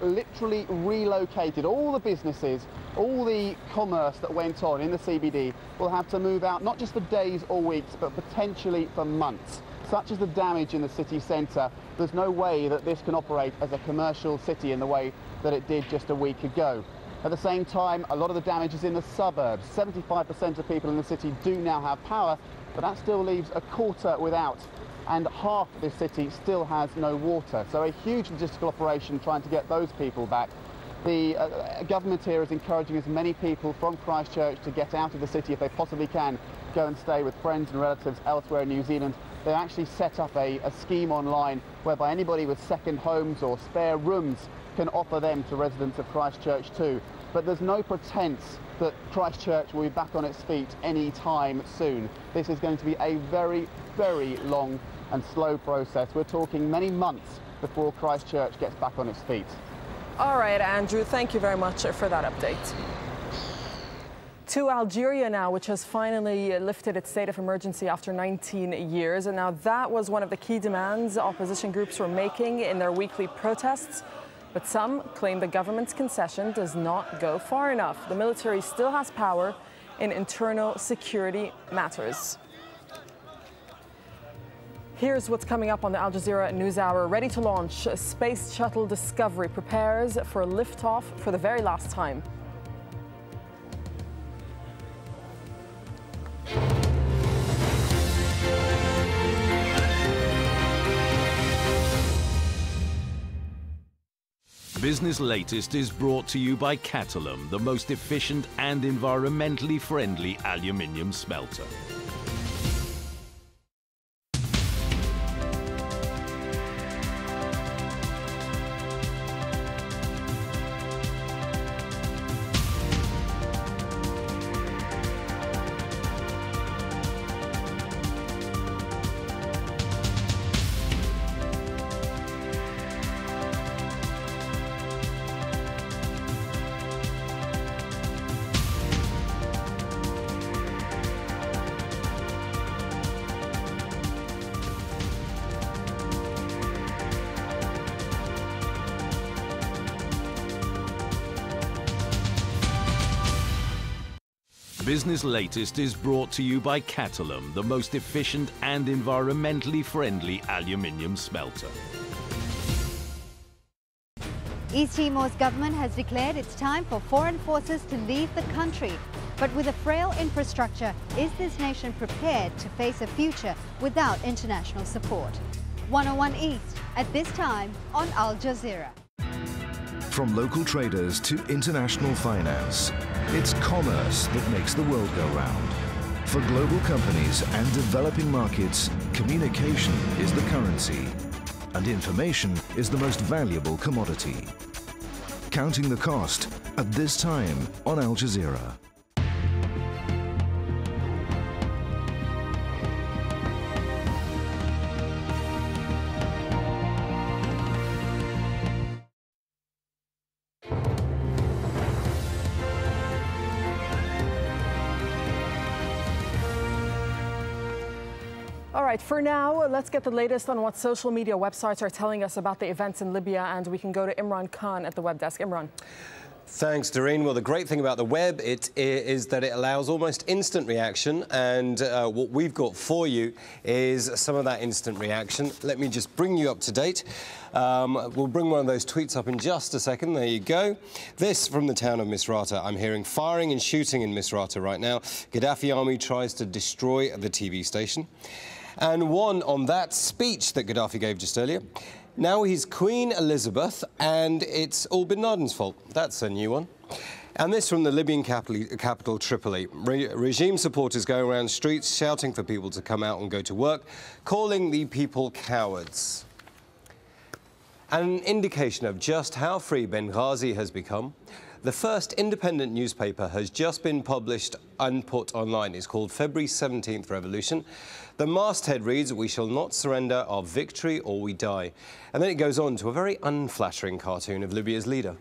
literally relocated. All the businesses, all the commerce that went on in the CBD will have to move out, not just for days or weeks, but potentially for months. Such as the damage in the city centre, there's no way that this can operate as a commercial city in the way that it did just a week ago. At the same time, a lot of the damage is in the suburbs. 75% of people in the city do now have power, but that still leaves a quarter without, and half of the city still has no water. So a huge logistical operation trying to get those people back. The government here is encouraging as many people from Christchurch to get out of the city if they possibly can, go and stay with friends and relatives elsewhere in New Zealand. They actually set up a scheme online whereby anybody with second homes or spare rooms can offer them to residents of Christchurch too. But there's no pretense that Christchurch will be back on its feet any time soon. This is going to be a very, very long and slow process. We're talking many months before Christchurch gets back on its feet. All right, Andrew, thank you very much for that update. To Algeria now, which has finally lifted its state of emergency after 19 years. And now that was one of the key demands opposition groups were making in their weekly protests. But some claim the government's concession does not go far enough. The military still has power in internal security matters. Here's what's coming up on the Al Jazeera NewsHour. Ready to launch, Space Shuttle Discovery prepares for liftoff for the very last time. Business Latest is brought to you by Catalum, the most efficient and environmentally friendly aluminium smelter. Business Latest is brought to you by Catalum, the most efficient and environmentally friendly aluminium smelter. East Timor's government has declared it's time for foreign forces to leave the country. But with a frail infrastructure, is this nation prepared to face a future without international support? 101 East at this time on Al Jazeera. From local traders to international finance, it's commerce that makes the world go round. For global companies and developing markets, communication is the currency, and information is the most valuable commodity. Counting the cost at this time on Al Jazeera. All right, for now, let's get the latest on what social media websites are telling us about the events in Libya, and we can go to Imran Khan at the web desk. Imran. Thanks, Doreen. Well, the great thing about the web is that it allows almost instant reaction, and what we've got for you is some of that instant reaction. Let me just bring you up to date. We'll bring one of those tweets up in just a second. There you go. This from the town of Misrata. I'm hearing firing and shooting in Misrata right now. Gaddafi army tries to destroy the TV station. And one on that speech that Gaddafi gave just earlier. Now he's Queen Elizabeth, and it's all bin Laden's fault. That's a new one. And this from the Libyan capital Tripoli. Regime supporters go around streets shouting for people to come out and go to work, calling the people cowards. An indication of just how free Benghazi has become. The first independent newspaper has just been published and put online. It's called February 17th Revolution. The masthead reads, "We shall not surrender our victory or we die." And then it goes on to a very unflattering cartoon of Libya's leader.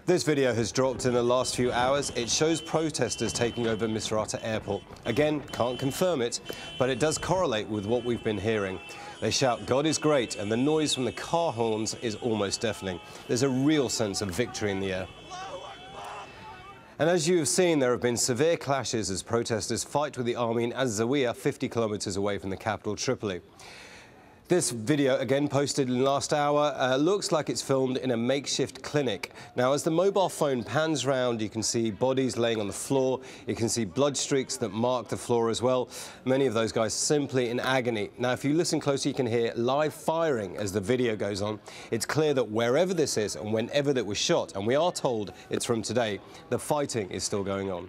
This video has dropped in the last few hours. It shows protesters taking over Misrata Airport. Again, can't confirm it, but it does correlate with what we've been hearing. They shout, "God is great," and the noise from the car horns is almost deafening. There's a real sense of victory in the air. And as you have seen, there have been severe clashes as protesters fight with the army in Az-Zawiya, 50 kilometers away from the capital, Tripoli. This video, again posted in the last hour, looks like it's filmed in a makeshift clinic. Now, as the mobile phone pans round, you can see bodies laying on the floor. You can see blood streaks that mark the floor as well. Many of those guys simply in agony. Now, if you listen closely, you can hear live firing as the video goes on. It's clear that wherever this is and whenever that was shot, and we are told it's from today, the fighting is still going on.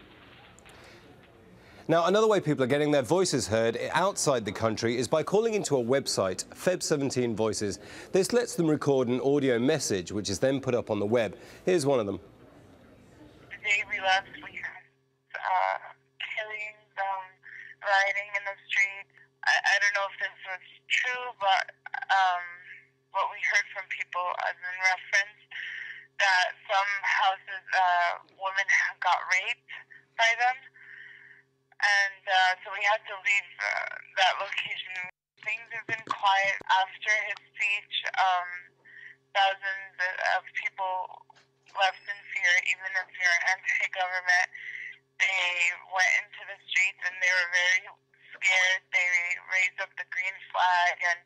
Now, another way people are getting their voices heard outside the country is by calling into a website, Feb17 Voices. This lets them record an audio message, which is then put up on the web. Here's one of them. The day we left, we had killings, rioting in the streets. I don't know if this was true, but what we heard from people as in reference that some houses, women got raped by them. And so we had to leave that location. Things have been quiet after his speech. Thousands of people left in fear, even if you're anti-government. They went into the streets and they were very scared. They raised up the green flag and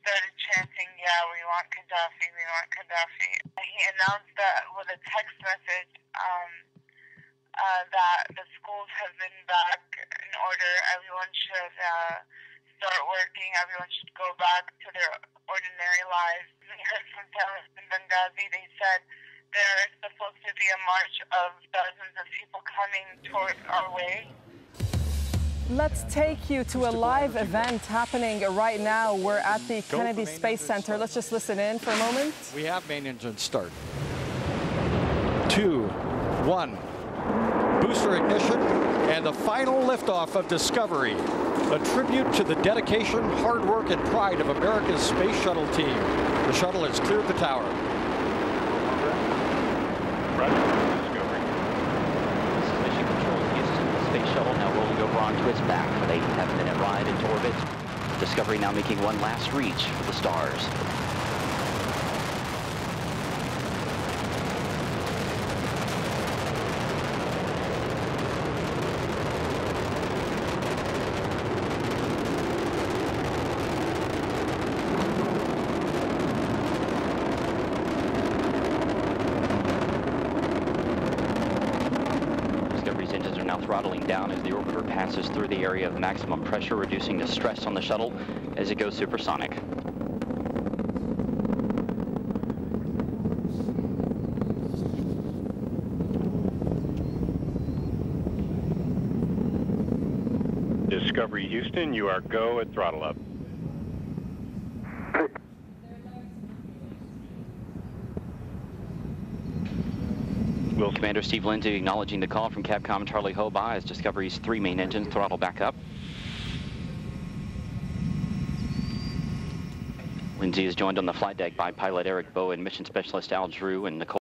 started chanting, "Yeah, we want Gaddafi, we want Gaddafi." He announced that with a text message that the schools have been back in order. Everyone should start working. Everyone should go back to their ordinary lives. We heard from terrorists in Benghazi. They said there is supposed to be a march of dozens of people coming towards our way. Let's take you to a live event happening right now. We're at the Kennedy Space Center. Let's just listen in for a moment. We have main engine start. 2, 1. Booster ignition and the final liftoff of Discovery. A tribute to the dedication, hard work, and pride of America's space shuttle team. The shuttle has cleared the tower. Discovery. This is Mission Control Houston. The space shuttle now rolling over onto its back for an 8.5-minute ride into orbit. Discovery now making one last reach for the stars. Engines are now throttling down as the orbiter passes through the area of maximum pressure, reducing the stress on the shuttle as it goes supersonic. Discovery Houston, you are go at throttle up. Commander Steve Lindsay acknowledging the call from Capcom Charlie Hoba as Discovery's 3 main engines throttle back up. Lindsay is joined on the flight deck by pilot Eric Bowe and mission specialist Al Drew and Nicole